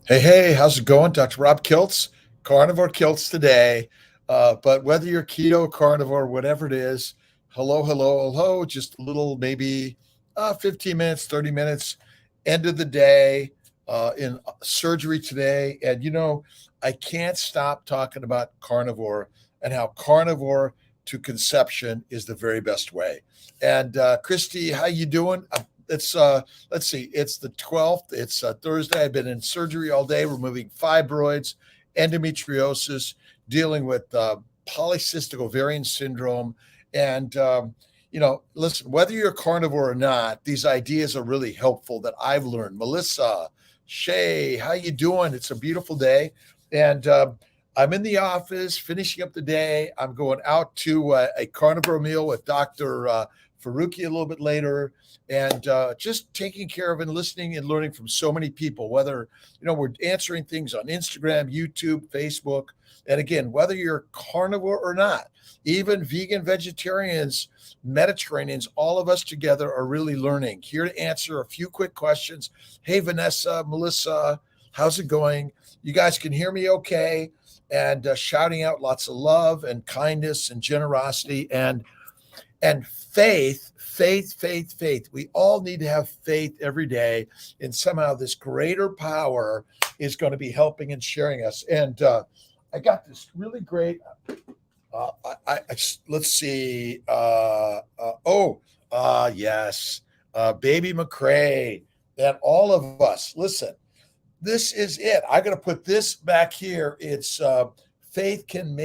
Hey, how's it going? Dr. Rob Kiltz, carnivore kiltz today. But whether you're keto, carnivore, whatever it is, hello, just a little maybe 15 minutes, 30 minutes, end of the day in surgery today. And, I can't stop talking about carnivore and how carnivore to conception is the very best way. And Christy, how you doing? It's let's see, it's the 12th. It's Thursday. I've been in surgery all day, removing fibroids, endometriosis, dealing with polycystic ovarian syndrome. And, listen, whether you're a carnivore or not, these ideas are really helpful that I've learned. Melissa, Shay, how you doing? It's a beautiful day. And I'm in the office finishing up the day. I'm going out to a carnivore meal with Dr. Faruqi a little bit later, and just taking care of and listening and learning from so many people, whether, we're answering things on Instagram, YouTube, Facebook. And again, whether you're carnivore or not, even vegan, vegetarians, Mediterraneans, all of us together are really learning. Here to answer a few quick questions. Hey, Vanessa, Melissa, how's it going? You guys can hear me okay? And shouting out lots of love and kindness and generosity and faith. We all need to have faith every day, and somehow this greater power is going to be helping and sharing us. And I got this really great. Let's see. Yes, Baby McCrae, and all of us. Listen, this is it. I got to put this back here. It's faith can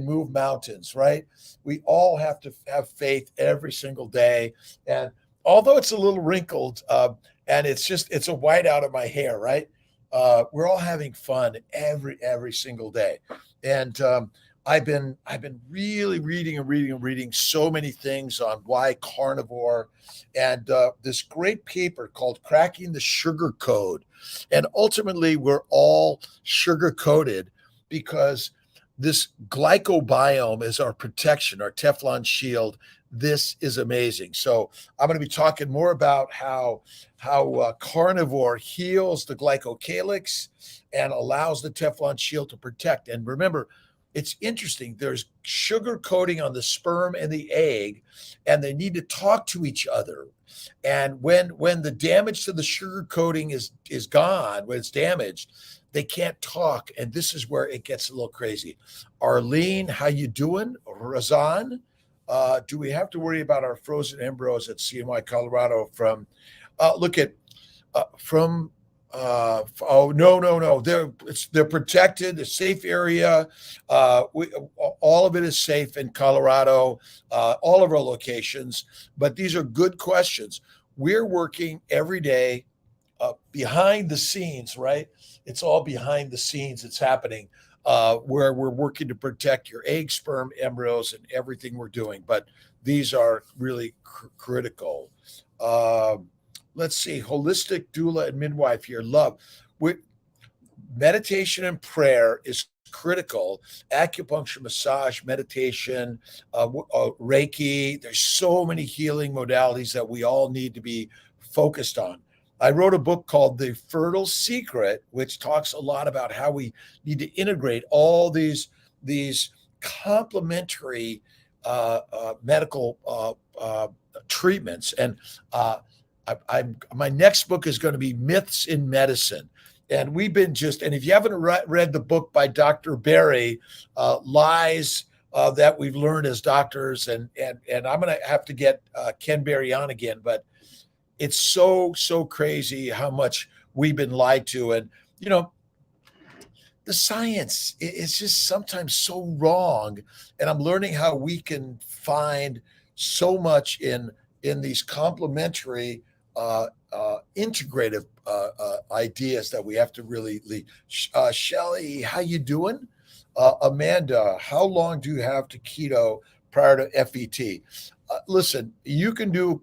move mountains, right? We all have to have faith every single day. And although it's a little wrinkled, and it's a white out of my hair, right? We're all having fun every single day. And I've been really reading so many things on why carnivore, and this great paper called "Cracking the Sugar Code." And ultimately, we're all sugar coated because this glycobiome is our protection, our Teflon shield. This is amazing. So I'm going to be talking more about how carnivore heals the glycocalyx and allows the Teflon shield to protect. And remember, it's interesting. There's sugar coating on the sperm and the egg, and they need to talk to each other. And when the damage to the sugar coating is gone, when it's damaged, they can't talk, and this is where it gets a little crazy. Arlene, how you doing? Razan, do we have to worry about our frozen embryos at CNY Colorado from? Look at from. Oh no, they're protected, a safe area. All of it is safe in Colorado, all of our locations. But these are good questions. We're working every day behind the scenes, right? It's all behind the scenes. It's happening where we're working to protect your egg, sperm, embryos, and everything we're doing. But these are really critical. Let's see, holistic doula and midwife here. Love. We, meditation and prayer is critical. Acupuncture, massage, meditation, Reiki. There's so many healing modalities that we all need to be focused on. I wrote a book called The Fertile Secret, which talks a lot about how we need to integrate all these complementary medical treatments. And my next book is going to be Myths in Medicine. And we've been and if you haven't read the book by Dr. Berry, Lies that we've learned as doctors, and I'm going to have to get Ken Berry on again, but it's so crazy how much we've been lied to. And, the science is just sometimes so wrong. And I'm learning how we can find so much in these complementary integrative ideas that we have to really lead. Shelly, how you doing? Amanda, how long do you have to keto prior to FET? Listen, you can do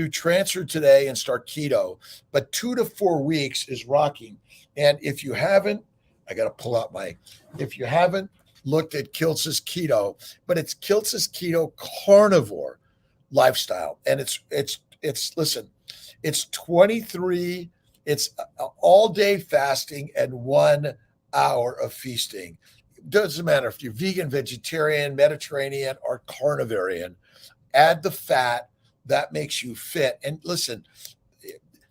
transfer today and start keto, but 2 to 4 weeks is rocking. And if you haven't, I got to pull out if you haven't looked at Kiltz's keto, but it's Kiltz's keto carnivore lifestyle, and it's listen, it's 23 It's all day fasting and 1 hour of feasting. Doesn't matter if you're vegan, vegetarian, Mediterranean, or carnivorian. Add the fat that makes you fit. And listen,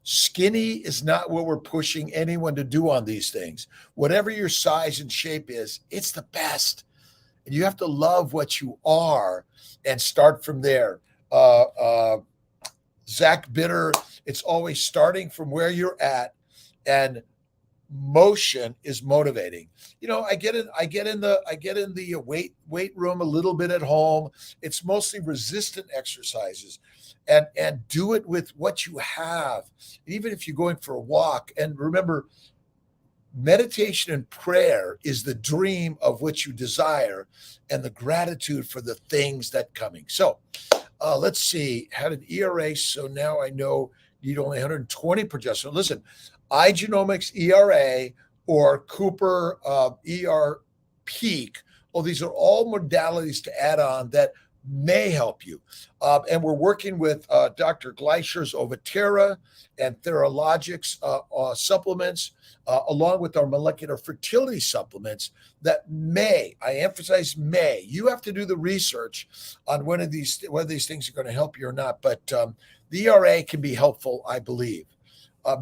skinny is not what we're pushing anyone to do on these things. Whatever your size and shape is, it's the best. And you have to love what you are and start from there. Zach Bitter, it's always starting from where you're at, and motion is motivating. I get in the weight room a little bit at home. It's mostly resistant exercises, and do it with what you have. Even if you're going for a walk, and remember, meditation and prayer is the dream of which you desire, and the gratitude for the things that coming. So let's see, had an ERA, so now I know need only 120 progesterone. Listen, iGenomics ERA or Cooper ER Peak. Well, these are all modalities to add on that may help you. And we're working with Dr. Gleischer's Ovatera and Theralogics supplements, along with our molecular fertility supplements that may, I emphasize may, you have to do the research on whether these things are going to help you or not. But the ERA can be helpful, I believe.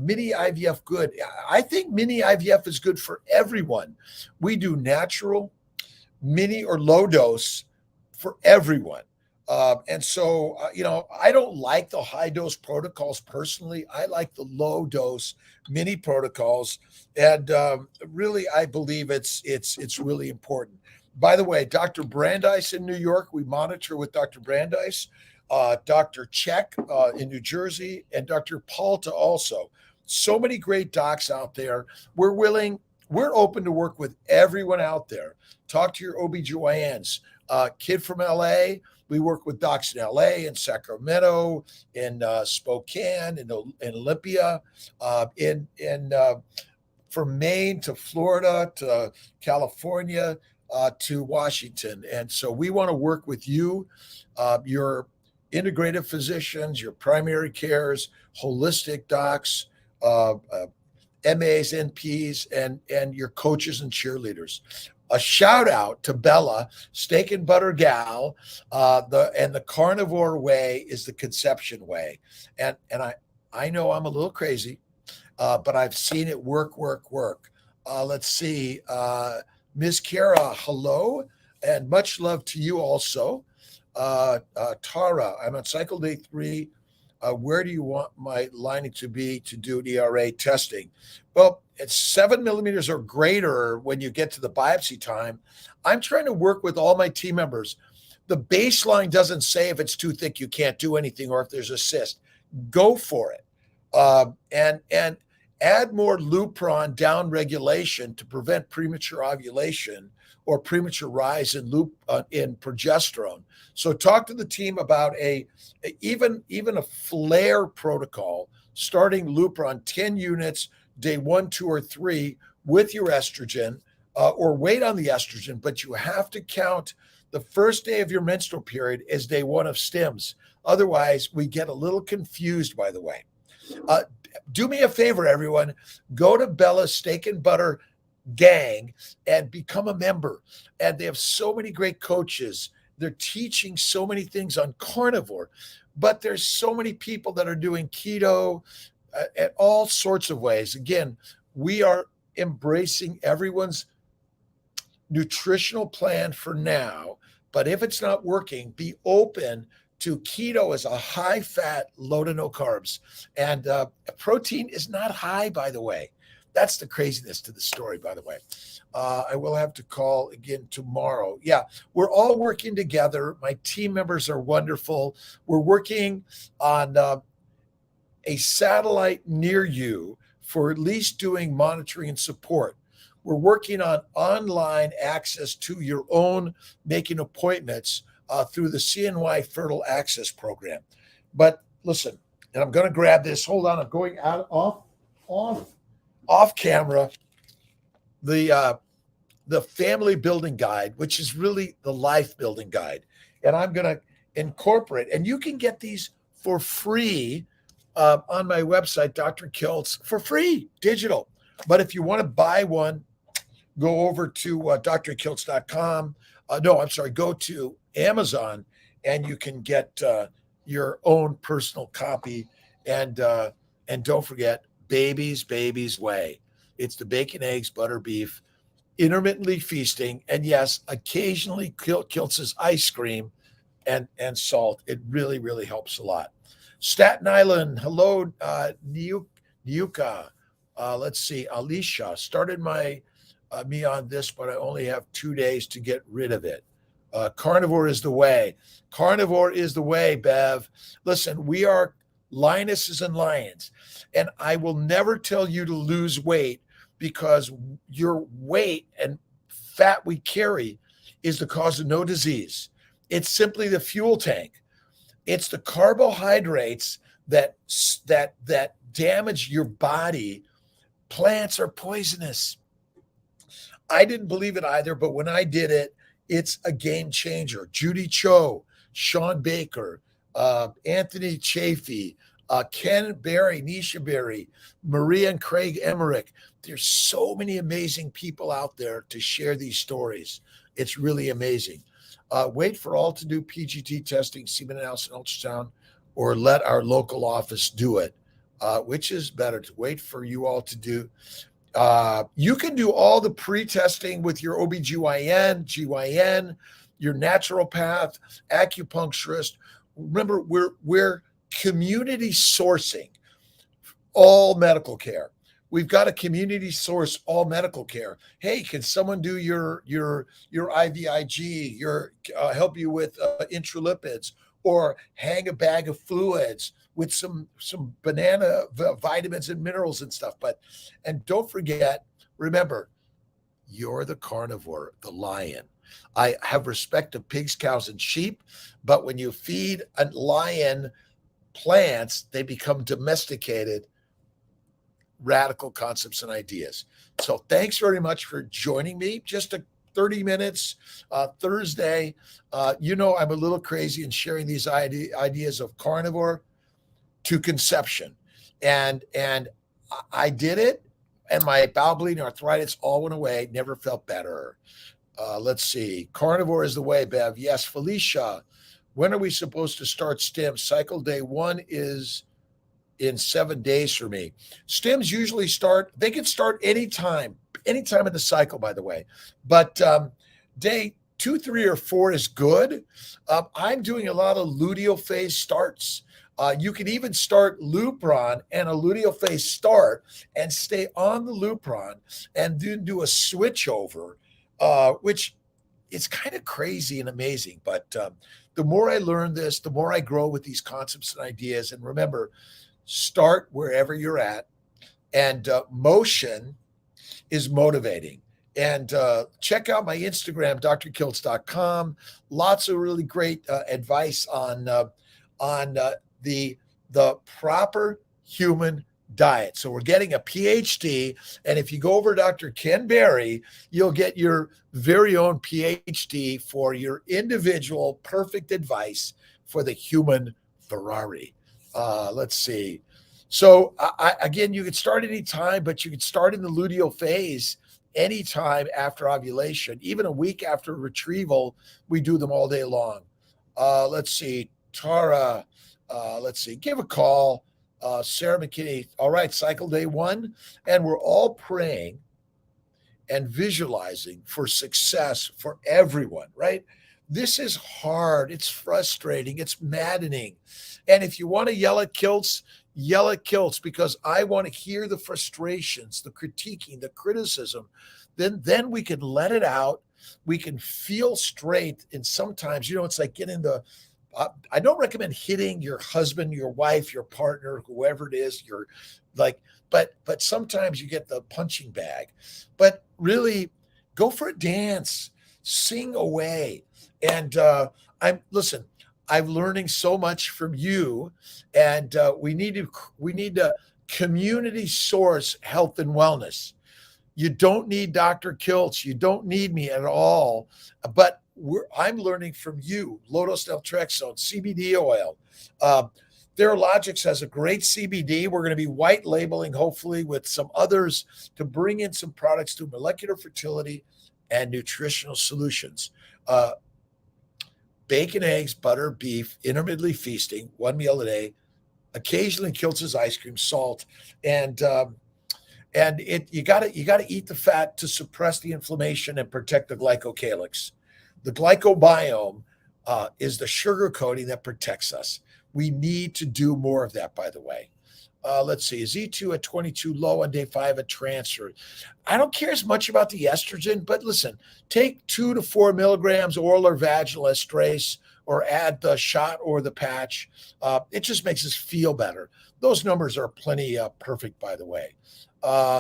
Mini IVF good. I think mini IVF is good for everyone. We do natural, mini or low dose for everyone. And so, I don't like the high dose protocols personally. I like the low dose mini protocols. And really, I believe it's really important. By the way, Dr. Brandeis in New York, we monitor with Dr. Brandeis, Dr. Check in New Jersey, and Dr. Palta also. So many great docs out there. We're open to work with everyone out there. Talk to your OBGYNs. Kid from LA, we work with docs in LA, in Sacramento, in Spokane, in Olympia, from Maine to Florida to California to Washington. And so we want to work with you, your integrative physicians, your primary cares, holistic docs, MAs, NPs, and your coaches and cheerleaders. A shout out to Bella, Steak and Butter Gal. The carnivore way is the conception way. And I know I'm a little crazy, but I've seen it work. Let's see. Ms. Kara, hello, and much love to you also. Tara, I'm on cycle day 3. Where do you want my lining to be to do an ERA testing? Well, it's 7 millimeters or greater when you get to the biopsy time. I'm trying to work with all my team members. The baseline doesn't say if it's too thick, you can't do anything, or if there's a cyst. Go for it. And add more Lupron down regulation to prevent premature ovulation or premature rise in progesterone. So talk to the team about even a flare protocol, starting Lupron 10 units, day 1, 2, or 3 with your estrogen, or wait on the estrogen, but you have to count the first day of your menstrual period as day 1 of stims. Otherwise, we get a little confused, by the way. Do me a favor, everyone. Go to Bella's Steak and Butter Gang and become a member. And they have so many great coaches. They're teaching so many things on carnivore, but there's so many people that are doing keto at all sorts of ways. Again, we are embracing everyone's nutritional plan for now, but if it's not working, be open to keto as a high fat, low to no carbs. And protein is not high, by the way. That's the craziness to the story, by the way. I will have to call again tomorrow. Yeah, we're all working together. My team members are wonderful. We're working on a satellite near you for at least doing monitoring and support. We're working on online access to your own making appointments through the CNY Fertile Access Program. But listen, and I'm going to grab this. Hold on, I'm going out off camera. The family building guide, which is really the life building guide, and I'm going to incorporate. And you can get these for free on my website, Dr. Kiltz, for free, digital. But if you want to buy one, go over to drkiltz.com. No, I'm sorry, go to Amazon and you can get your own personal copy. And don't forget, Baby's Way. It's the bacon, eggs, butter, beef, intermittently feasting, and yes, occasionally Kiltz's ice cream and salt. It really, really helps a lot. Staten Island, hello, Niuka. Let's see, Alicia started me on this, but I only have 2 days to get rid of it. Carnivore is the way. Carnivore is the way, Bev. Listen, we are lionesses and lions, and I will never tell you to lose weight because your weight and fat we carry is the cause of no disease. It's simply the fuel tank. It's the carbohydrates that damage your body. Plants are poisonous. I didn't believe it either, but when I did it, it's a game changer. Judy Cho, Sean Baker, Anthony Chafee, Ken Berry, Nisha Berry, Maria and Craig Emmerich. There's so many amazing people out there to share these stories. It's really amazing. Wait for all to do PGT testing, semen analysis, and ultrasound, or let our local office do it. Which is better, to wait for you all to do? You can do all the pre-testing with your OBGYN, GYN, your naturopath, acupuncturist. Remember, we're community sourcing all medical care. We've got to community source all medical care. Hey, can someone do your IVIG, help you with intralipids, or hang a bag of fluids with some banana vitamins and minerals and stuff? And don't forget, remember, you're the carnivore, the lion. I have respect of pigs, cows, and sheep, but when you feed a lion plants, they become domesticated. Radical concepts and ideas. So thanks very much for joining me. Just 30 minutes, Thursday. I'm a little crazy in sharing these ideas of carnivore to conception. And I did it, and my bowel bleeding, arthritis all went away. Never felt better. Let's see. Carnivore is the way, Bev. Yes, Felicia. When are we supposed to start STIM? Cycle day 1 is in 7 days for me. Stims usually they can start anytime in the cycle, by the way. But day 2, 3, or 4 is good. I'm doing a lot of luteal phase starts. You can even start Lupron and a luteal phase start and stay on the Lupron and then do a switch over, which is kind of crazy and amazing. But the more I learn this, the more I grow with these concepts and ideas. And remember, start wherever you're at, and motion is motivating. And check out my Instagram, drkiltz.com. Lots of really great advice on the proper human diet. So we're getting a PhD, and if you go over Dr. Ken Berry, you'll get your very own PhD for your individual perfect advice for the human Ferrari. Let's see. So again, you could start anytime, but you could start in the luteal phase anytime after ovulation, even a week after retrieval. We do them all day long. Let's see. Tara, let's see. Give a call. Sarah McKinney. All right, cycle day 1. And we're all praying and visualizing for success for everyone, right? This is hard. It's frustrating. It's maddening. And if you want to yell at Kiltz, because I want to hear the frustrations, the critiquing, the criticism. Then we can let it out. We can feel straight. And sometimes, it's like getting I don't recommend hitting your husband, your wife, your partner, whoever it is. But sometimes you get the punching bag. But really, go for a dance, sing away. And I'm learning so much from you, and we need to community source health and wellness. You don't need Dr. Kiltz. You don't need me at all. But I'm learning from you. Low dose naltrexone, CBD oil, Theralogics has a great CBD. We're going to be white labeling, hopefully, with some others to bring in some products to molecular fertility and nutritional solutions. Bacon, eggs, butter, beef, intermittently feasting, one meal a day, occasionally kiltz ice cream, salt, and you gotta eat the fat to suppress the inflammation and protect the glycocalyx. The glycobiome is the sugar coating that protects us. We need to do more of that, by the way. Let's see, is E2 at 22 low on day 5 at transfer? I don't care as much about the estrogen, but listen, take 2 to 4 milligrams oral or vaginal estrase, or add the shot or the patch. It just makes us feel better. Those numbers are plenty perfect, by the way.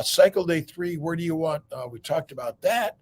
Cycle day 3, where do you want? We talked about that.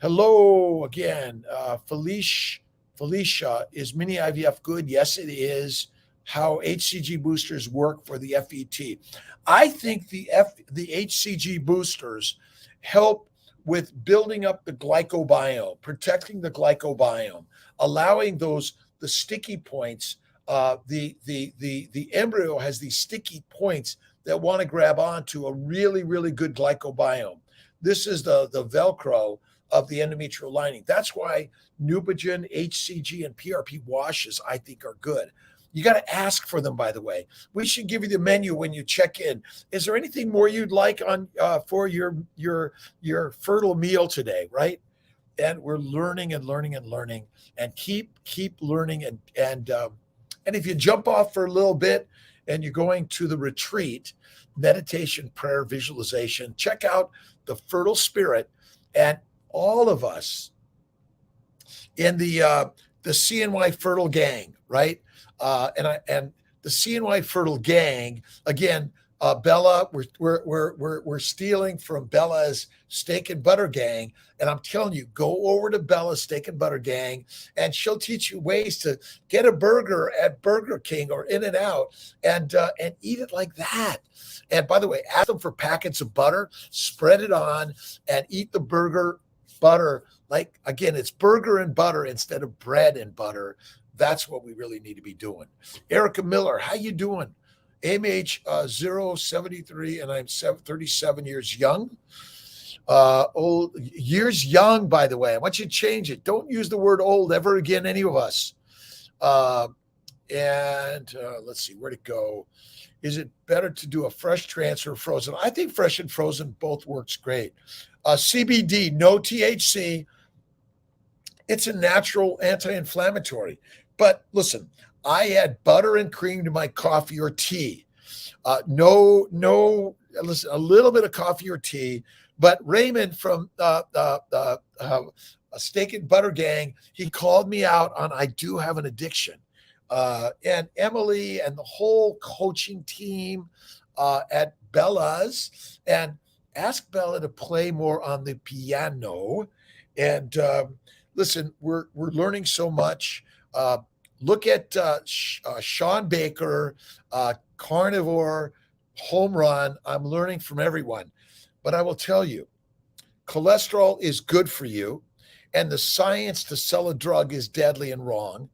Hello again. Felicia, is mini IVF good? Yes, it is. How HCG boosters work for the FET. I think the HCG boosters help with building up the glycobiome, protecting the glycobiome, allowing the sticky points. The embryo has these sticky points that want to grab onto a really, really good glycobiome. This is the Velcro of the endometrial lining. That's why Neupogen, HCG, and PRP washes, I think, are good. You got to ask for them, by the way. We should give you the menu when you check in. Is there anything more you'd like on for your fertile meal today, right? And we're learning and learning and learning, and keep learning. And if you jump off for a little bit and you're going to the retreat, meditation, prayer, visualization, check out the Fertile Spirit and all of us in the CNY Fertile Gang, right? And the CNY Fertile Gang, again, Bella, we're stealing from Bella's Steak and Butter Gang, and I'm telling you, go over to Bella's Steak and Butter Gang, and she'll teach you ways to get a burger at Burger King or In-N-Out, and eat it like that. And by the way, ask them for packets of butter, spread it on, and eat the burger butter. Like, again, it's burger and butter instead of bread and butter. That's what we really need to be doing. Erica Miller, how you doing? AMH 073, and I'm 37 years young. Old years young, by the way. I want you to change it. Don't use the word old ever again, any of us. Let's see, where'd it go? Is it better to do a fresh transfer or frozen? I think fresh and frozen both works great. CBD, no THC. It's a natural anti-inflammatory. But listen, I add butter and cream to my coffee or tea. Listen, a little bit of coffee or tea. But Raymond from a Steak and Butter Gang, he called me out on I do have an addiction. And Emily and the whole coaching team at Bella's, and ask Bella to play more on the piano. And listen, we're learning so much. Look at Sean Baker, Carnivore, Home Run. I'm learning from everyone. But I will tell you, cholesterol is good for you, and the science to sell a drug is deadly and wrong.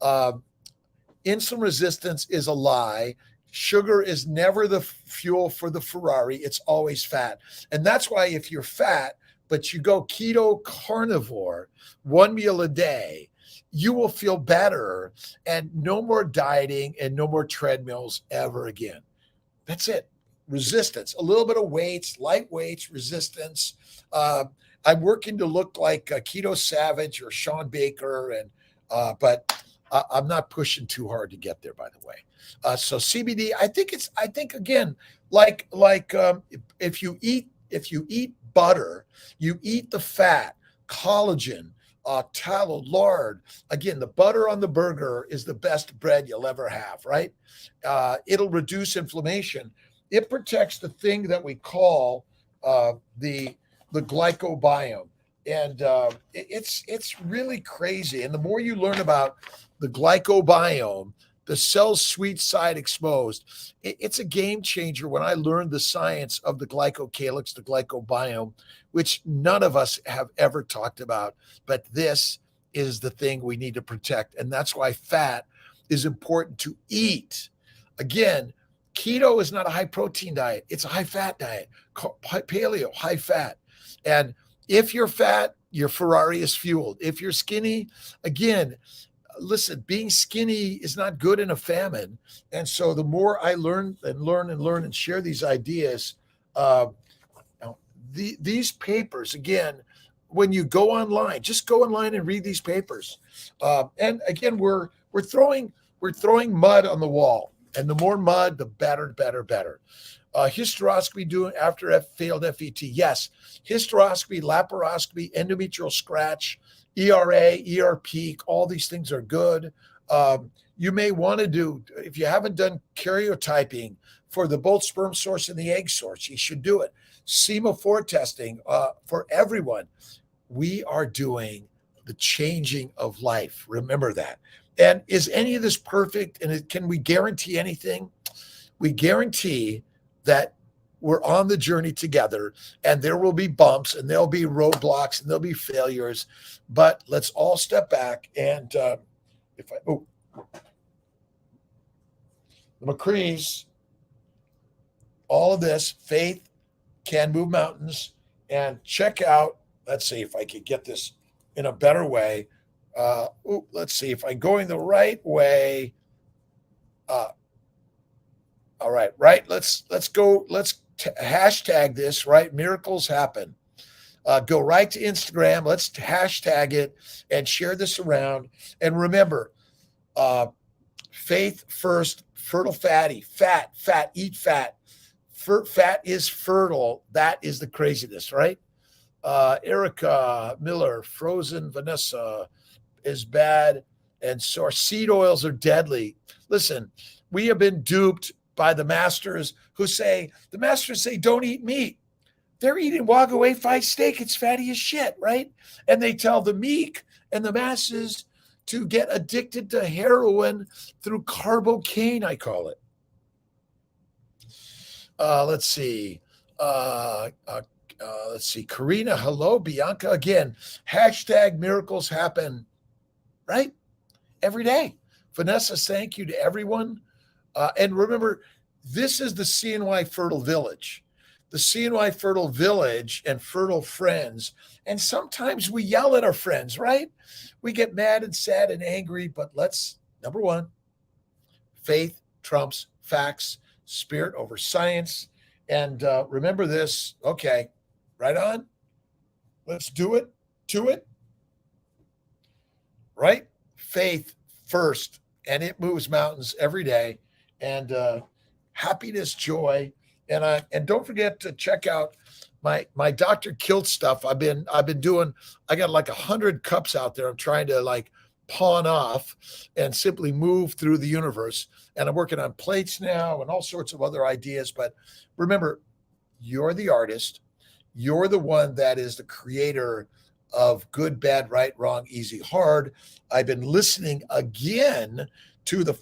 Insulin resistance is a lie. Sugar is never the fuel for the Ferrari. It's always fat. And that's why if you're fat, but you go keto carnivore, one meal a day, you will feel better, and no more dieting and no more treadmills ever again. That's it. Resistance, a little bit of weights, light weights, resistance. I'm working to look like a Keto Savage or Sean Baker, but I'm not pushing too hard to get there, by the way. So CBD, I think again, if you eat butter, you eat the fat, collagen, tallow, lard. Again, the butter on the burger is the best bread you'll ever have, right? It'll reduce inflammation. It protects the thing that we call the glycobiome. And it's really crazy. And the more you learn about the glycobiome, the cell's sweet side exposed, it's a game changer when I learned the science of the glycocalyx, the glycobiome, which none of us have ever talked about. But this is the thing we need to protect. And that's why fat is important to eat. Again, keto is not a high protein diet. It's a high fat diet. Paleo, high fat. And if you're fat, your Ferrari is fueled. If you're skinny, again, listen, being skinny is not good in a famine. And so the more I learn and share these ideas, uh, these papers, again, when you go online, just go online and read these papers. And again, we're throwing mud on the wall, and the more mud, the better. Hysteroscopy doing after failed FET. Yes, hysteroscopy, laparoscopy, endometrial scratch, ERA, ER peak, all these things are good. You may want to do, if you haven't done karyotyping for the both sperm source and the egg source, you should do it. Semaphore testing for everyone. We are doing the changing of life. Remember that. And is any of this perfect? And can we guarantee anything? We guarantee that we're on the journey together, and there will be bumps and there'll be roadblocks and there'll be failures, but let's all step back. And the McCrees, all of this, faith can move mountains. And check out, let's see if I could get this in a better way. Let's see if I'm going the right way. All right. Let's go. Let's hashtag this, right? Miracles happen. Go right to Instagram. Let's hashtag it and share this around. And remember, faith first, fertile fatty, fat, eat fat. Fat is fertile. That is the craziness, right? Erica Miller, frozen Vanessa is bad. And so our seed oils are deadly. Listen, we have been duped by the masters say, don't eat meat. They're eating Wagyu A5 steak. It's fatty as shit, right? And they tell the meek and the masses to get addicted to heroin through carbocaine, I call it. Let's see. Karina, hello. Bianca, again, hashtag miracles happen, right? Every day. Vanessa, thank you to everyone. And remember, this is the CNY Fertile Village. The CNY Fertile Village and Fertile Friends. And sometimes we yell at our friends, right? We get mad and sad and angry, but number one, faith trumps facts, spirit over science. And remember this. Okay, right on. Let's do it. To it. Right? Faith first. And it moves mountains every day. And happiness, joy, and don't forget to check out my Dr. Kiltz stuff. I've been doing. I got like 100 cups out there. I'm trying to like pawn off and simply move through the universe. And I'm working on plates now and all sorts of other ideas. But remember, you're the artist. You're the one that is the creator of good, bad, right, wrong, easy, hard. I've been listening again to the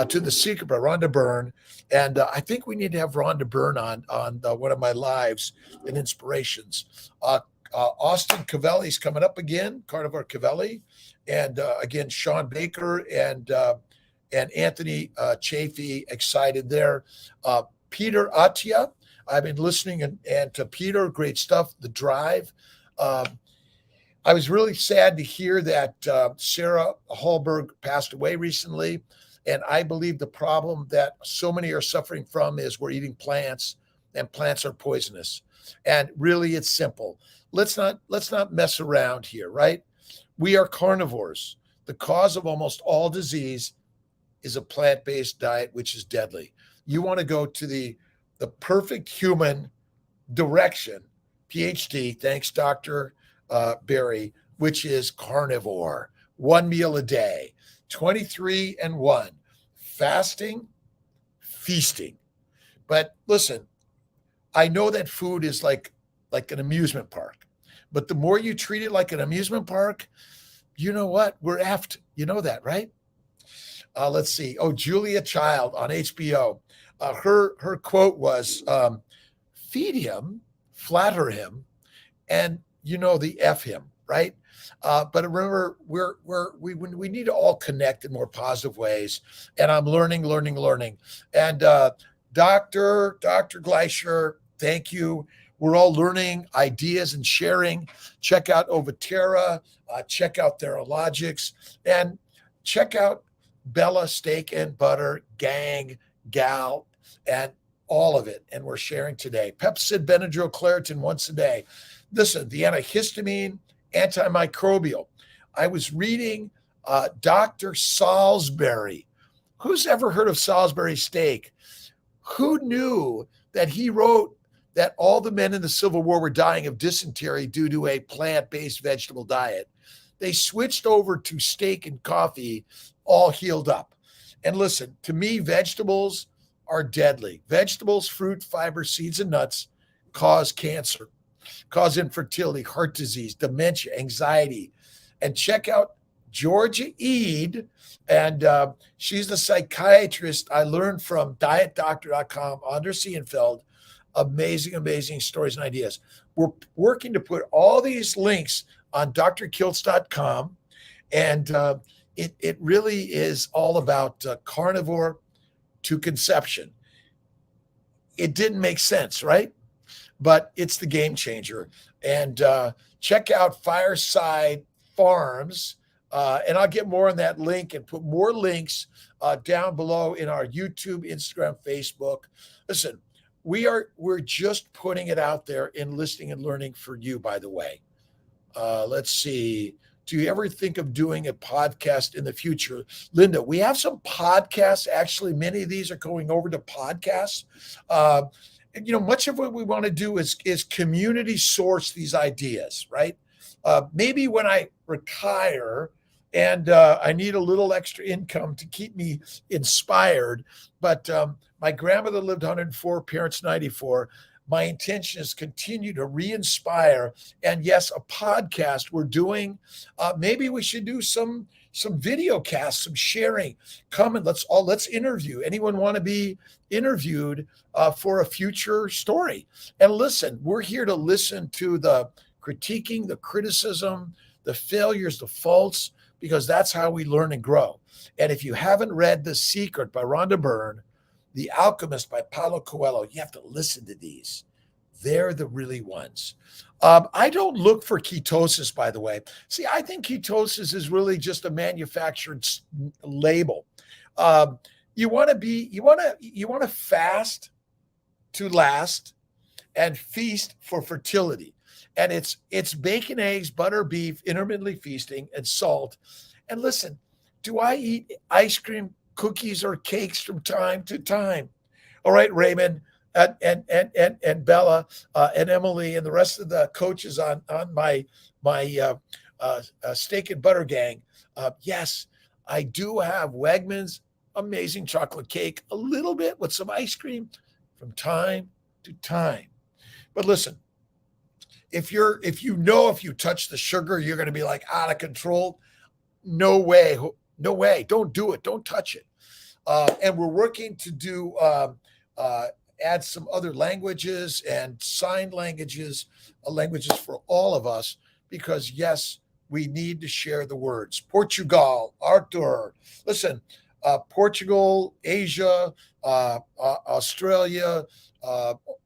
to The Secret by Rhonda Byrne. And I think we need to have Rhonda Byrne on one of my lives and inspirations. Austin Cavelli's coming up again, Carnivore Cavelli. And again, Sean Baker and Anthony Chafee, excited there. Peter Attia, I've been listening and to Peter, great stuff, The Drive. I was really sad to hear that Sarah Hallberg passed away recently. And I believe the problem that so many are suffering from is we're eating plants, and plants are poisonous. And really, it's simple. Let's not mess around here, right? We are carnivores. The cause of almost all disease is a plant-based diet, which is deadly. You want to go to the perfect human direction, PhD, thanks, Dr. Barry, which is carnivore, 1 meal a day. 23-1, fasting, feasting. But listen, I know that food is like an amusement park, but the more you treat it like an amusement park, you know what? We're effed. You know that, right? Let's see. Oh, Julia Child on HBO. Her quote was, feed him, flatter him, and the F him. right? But remember, we need to all connect in more positive ways. And I'm learning. And Dr. Gleischer, thank you. We're all learning ideas and sharing. Check out Ovaterra, check out Theralogics, and check out Bella Steak and Butter, gang, gal, and all of it. And we're sharing today. Pepsid, Benadryl, Claritin once a day. Listen, the antihistamine, antimicrobial. I was reading Dr. Salisbury. Who's ever heard of Salisbury steak? Who knew that he wrote that all the men in the Civil War were dying of dysentery due to a plant-based vegetable diet? They switched over to steak and coffee, all healed up. And listen, to me, vegetables are deadly. Vegetables, fruit, fiber, seeds, and nuts cause cancer, cause infertility, heart disease, dementia, anxiety. And check out Georgia Eid. And she's the psychiatrist I learned from dietdoctor.com, Anders Sienfeld. Amazing stories and ideas. We're working to put all these links on drkiltz.com. And it really is all about carnivore to conception. It didn't make sense, right? But it's the game changer. And check out Fireside Farms. And I'll get more on that link and put more links down below in our YouTube, Instagram, Facebook. Listen, we're just putting it out there in listening and learning for you, by the way. Let's see. Do you ever think of doing a podcast in the future? Linda, we have some podcasts. Actually, many of these are going over to podcasts. And, much of what we want to do is community source these ideas, right? Maybe when I retire and I need a little extra income to keep me inspired. But my grandmother lived 104, parents 94. My intention is continue to re-inspire. And yes, a podcast we're doing. Maybe we should do some video casts, some sharing. Come and let's interview. Anyone want to be interviewed for a future story? And listen, we're here to listen to the critiquing, the criticism, the failures, the faults, because that's how we learn and grow. And if you haven't read The Secret by Rhonda Byrne, The Alchemist by Paulo Coelho, you have to listen to these. They're the really ones. I don't look for ketosis, by the way. See, I think ketosis is really just a manufactured label. You want to fast to last and feast for fertility. And it's bacon, eggs, butter, beef, intermittently feasting, and salt. And listen, do I eat ice cream, cookies, or cakes from time to time? All right, Raymond and Bella and Emily and the rest of the coaches on my steak and butter gang. Yes, I do have Wegmans amazing chocolate cake, a little bit with some ice cream from time to time. But listen, if you touch the sugar, you're going to be like out of control. No way. Don't do it. Don't touch it. And we're working to do add some other languages and sign languages for all of us, because yes, we need to share the words. Portugal, Arthur. Listen, Portugal, Asia, Australia,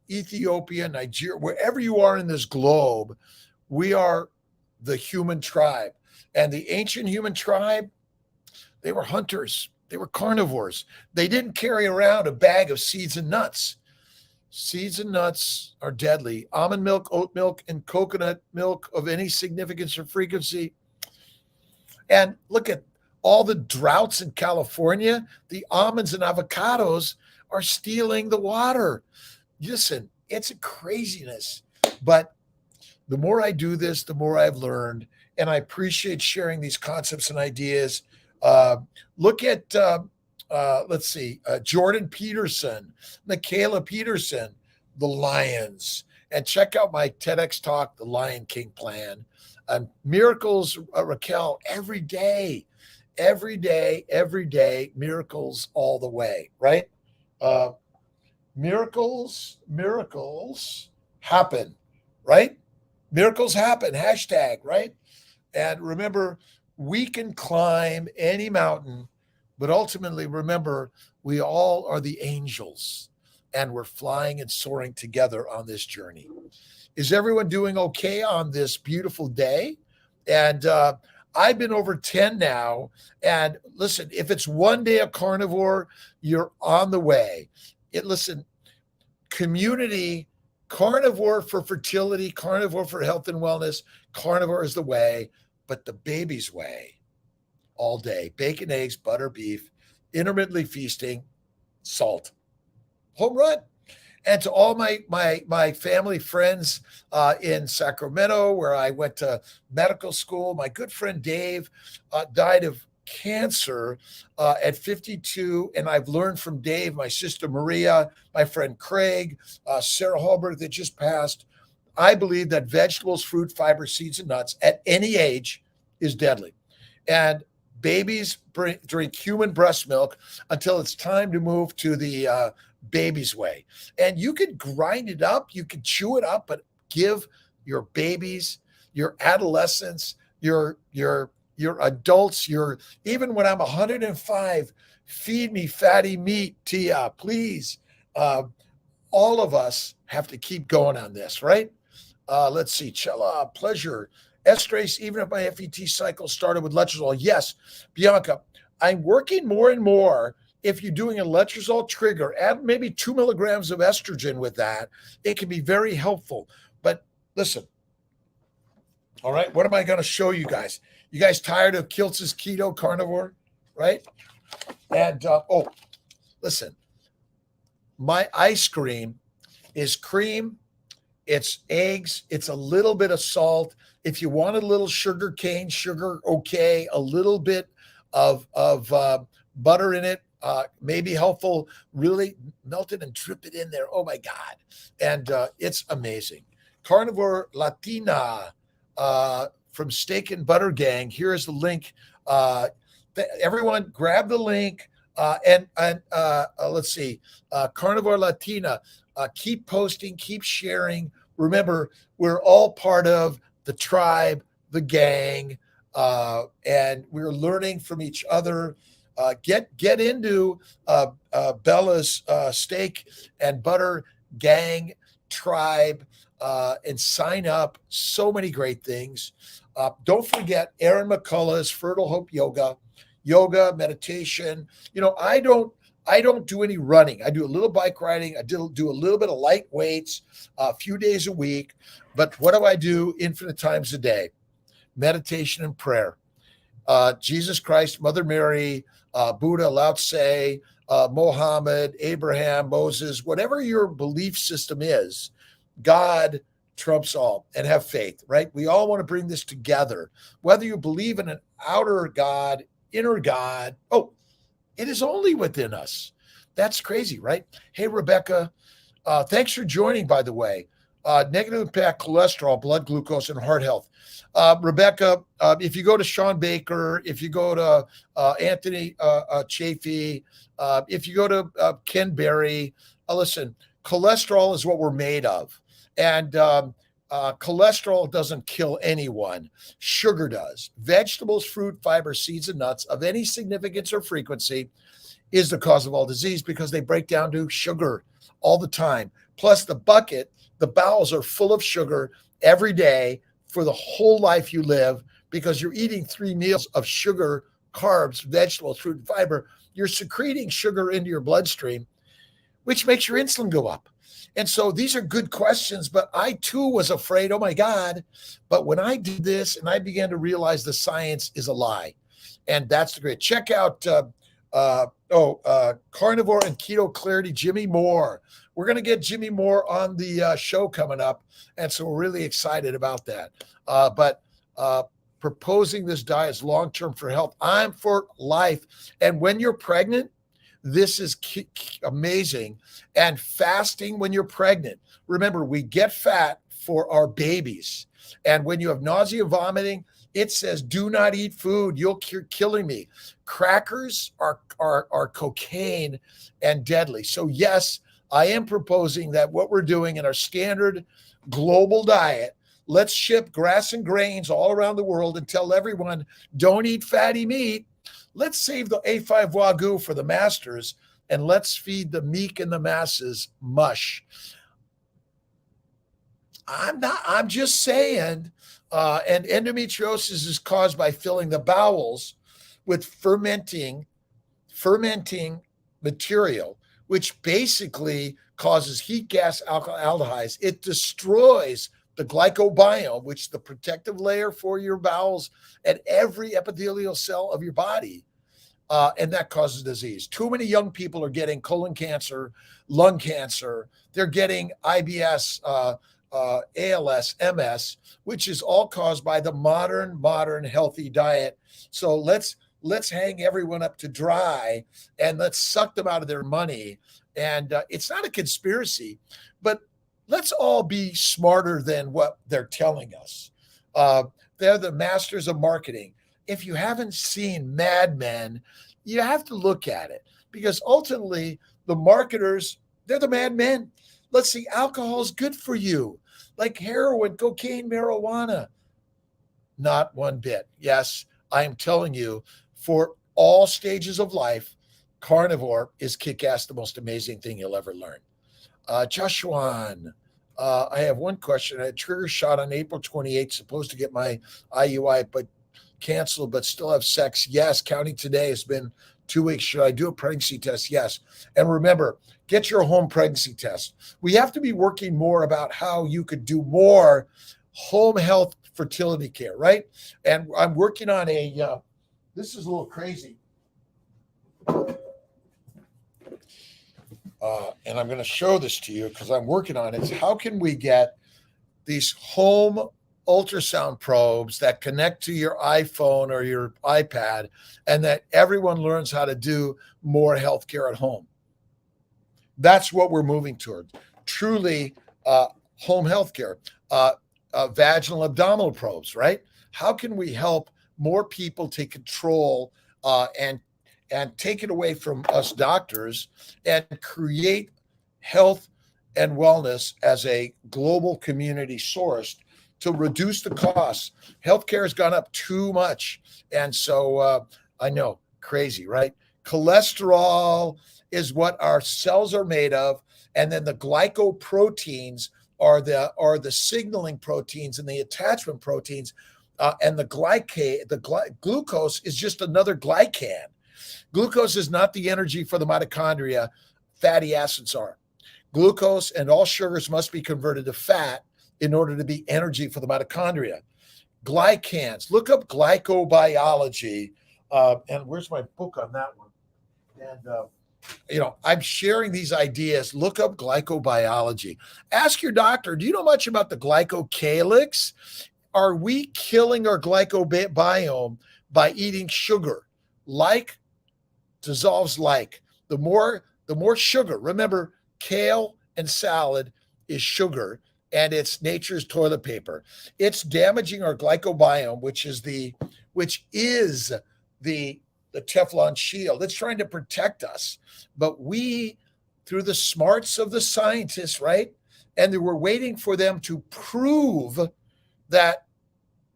Ethiopia, Nigeria, wherever you are in this globe, we are the human tribe. And the ancient human tribe, they were hunters. They were carnivores. They didn't carry around a bag of seeds and nuts. Seeds and nuts are deadly. Almond milk, oat milk, and coconut milk of any significance or frequency. And look at all the droughts in California. The almonds and avocados are stealing the water. Listen, it's a craziness. But the more I do this, the more I've learned. And I appreciate sharing these concepts and ideas. Look at, Jordan Peterson, Michaela Peterson, the Lions. And check out my TEDx talk, The Lion King Plan. Miracles, Raquel, every day, miracles all the way, right? Miracles happen, right? Miracles happen, hashtag, right? And remember, we can climb any mountain, but ultimately, remember, we all are the angels and we're flying and soaring together on this journey. Is everyone doing okay on this beautiful day? And I've been over 10 now. And listen, if it's one day a carnivore, you're on the way. Listen, community, carnivore for fertility, carnivore for health and wellness, carnivore is the way, but the baby's way all day. Bacon, eggs, butter, beef, intermittently feasting, salt. Home run. And to all my family friends in Sacramento, where I went to medical school, my good friend Dave died of cancer at 52, and I've learned from Dave, my sister Maria, my friend Craig, Sarah Hallberg that just passed. I believe that vegetables, fruit, fiber, seeds, and nuts at any age is deadly, and babies drink human breast milk until it's time to move to the baby's way. And you could grind it up, you could chew it up, but give your babies, your adolescents, your adults, even when I'm 105, feed me fatty meat, Tia, please. All of us have to keep going on this, right? Let's see, Chella, pleasure. Estrase, even if my FET cycle started with letrozole. Yes, Bianca, I'm working more and more. If you're doing a letrozole trigger, add maybe 2 milligrams of estrogen with that. It can be very helpful. But listen, all right, what am I going to show you guys? You guys tired of Kiltz's keto carnivore, right? And, listen, my ice cream is cream, it's eggs, it's a little bit of salt. If you want a little sugar cane, sugar, okay, a little bit of butter in it, maybe helpful. Really melt it and drip it in there. Oh my God. And it's amazing. Carnivore Latina from Steak and Butter Gang. Here's the link. Everyone grab the link and let's see. Carnivore Latina. Keep posting, keep sharing. Remember, we're all part of the tribe, the gang, and we're learning from each other. Get into Bella's Steak and Butter Gang tribe and sign up. So many great things. Don't forget Aaron McCullough's Fertile Hope Yoga, meditation. I don't do any running. I do a little bike riding. I do a little bit of light weights a few days a week. But what do I do infinite times a day? Meditation and prayer. Jesus Christ, Mother Mary, Buddha, Lao Tse, Mohammed, Abraham, Moses, whatever your belief system is, God trumps all, and have faith, right? We all want to bring this together. Whether you believe in an outer God, inner God, it is only within us. That's crazy, right? Hey, Rebecca, thanks for joining, by the way. Negative impact cholesterol, blood glucose, and heart health. Rebecca, if you go to Sean Baker, if you go to Anthony Chafee, if you go to Ken Berry, listen, cholesterol is what we're made of. And cholesterol doesn't kill anyone. Sugar does. Vegetables, fruit, fiber, seeds, and nuts of any significance or frequency is the cause of all disease because they break down to sugar all the time. Plus the bowels are full of sugar every day for the whole life you live because you're eating 3 meals of sugar, carbs, vegetables, fruit, and fiber. You're secreting sugar into your bloodstream, which makes your insulin go up. And so these are good questions, but I too was afraid, oh my God. But when I did this and I began to realize the science is a lie, and that's the great. Check out Carnivore and Keto Clarity, Jimmy Moore. We're going to get Jimmy Moore on the show coming up. And so we're really excited about that. But proposing this diet is long-term for health. I'm for life. And when you're pregnant, this is amazing. And fasting when you're pregnant. Remember, we get fat for our babies. And when you have nausea, vomiting, it says, do not eat food. You're killing me. Crackers are cocaine and deadly. So yes, I am proposing that what we're doing in our standard global diet, Let's ship grass and grains all around the world and tell everyone, don't eat fatty meat. Let's save the A5 Wagyu for the masters, and let's feed the meek and the masses mush. I'm just saying, and endometriosis is caused by filling the bowels with fermenting material, which basically causes heat gas alkylaldehydes. It destroys the glycobiome, which is the protective layer for your bowels and every epithelial cell of your body. And that causes disease. Too many young people are getting colon cancer, lung cancer. They're getting IBS, ALS, MS, which is all caused by the modern healthy diet. So let's hang everyone up to dry and let's suck them out of their money. And it's not a conspiracy, but let's all be smarter than what they're telling us. They're the masters of marketing. If you haven't seen Mad Men, you have to look at it, because ultimately the marketers, they're the madmen. Let's see, alcohol is good for you, like heroin, cocaine, marijuana. Not one bit. Yes, I am telling you, for all stages of life, carnivore is kick-ass, the most amazing thing you'll ever learn. Joshuan, I have one question. I had a trigger shot on April 28th, supposed to get my IUI, but canceled, but still have sex. Yes, counting today. Has been 2 weeks. Should I do a pregnancy test? Yes. And remember, get your home pregnancy test. We have to be working more about how you could do more home health fertility care, right? And I'm working on this is a little crazy. And I'm going to show this to you because I'm working on it. How can we get these home ultrasound probes that connect to your iPhone or your iPad, and that everyone learns how to do more healthcare at home? That's what we're moving toward. Truly home healthcare, vaginal abdominal probes, right? How can we help more people take control and take it away from us doctors and create health and wellness as a global community source to reduce the costs? Healthcare has gone up too much. And so I know, crazy, right? Cholesterol is what our cells are made of. And then the glycoproteins are the signaling proteins and the attachment proteins. And the glucose is just another glycan. Glucose is not the energy for the mitochondria. Fatty acids are. Glucose and all sugars must be converted to fat in order to be energy for the mitochondria. Glycans, look up glycobiology. And where's my book on that one? And, I'm sharing these ideas. Look up glycobiology. Ask your doctor, do you know much about the glycocalyx? Are we killing our glycobiome by eating sugar? Like dissolves like. The more sugar. Remember, kale and salad is sugar, and it's nature's toilet paper. It's damaging our glycobiome, which is the Teflon shield. It's trying to protect us. But we, through the smarts of the scientists, right? And we're waiting for them to prove that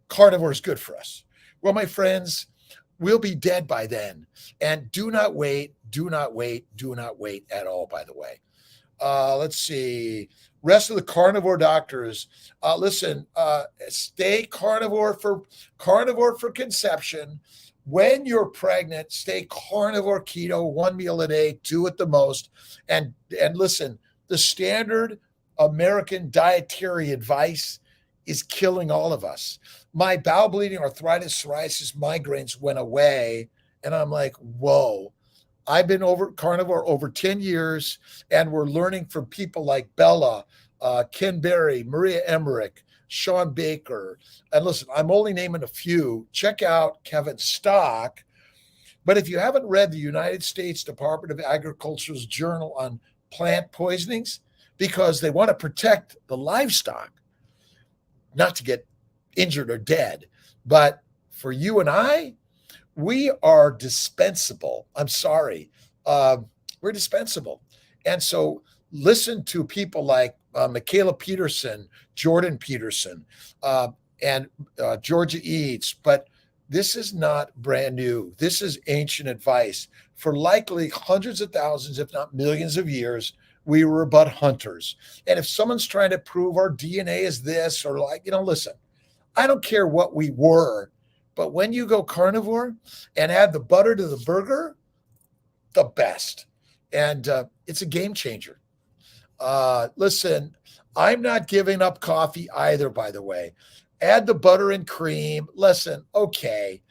carnivore is good for us. Well, my friends, we'll be dead by then. And do not wait at all, by the way. Let's see. Rest of the carnivore doctors, listen, stay carnivore for conception. When you're pregnant, stay carnivore keto, 1 meal a day, 2 at the most. And listen, the standard American dietary advice is killing all of us. My bowel bleeding, arthritis, psoriasis, migraines went away. And I'm like, whoa. I've been carnivore over 10 years, and we're learning from people like Bella, Ken Berry, Maria Emmerich, Sean Baker. And listen, I'm only naming a few. Check out Kevin Stock. But if you haven't read the United States Department of Agriculture's journal on plant poisonings, because they want to protect the livestock, not to get injured or dead. But for you and I, we are dispensable. I'm sorry. We're dispensable. And so listen to people like Michaela Peterson, Jordan Peterson, uh, and Georgia Eads. But this is not brand new. This is ancient advice. For likely hundreds of thousands, if not millions of years, we were but hunters. And if someone's trying to prove our DNA is this or like, listen, I don't care what we were, but when you go carnivore and add the butter to the burger, the best. And it's a game changer. Listen, I'm not giving up coffee either, by the way. Add the butter and cream. Listen, okay,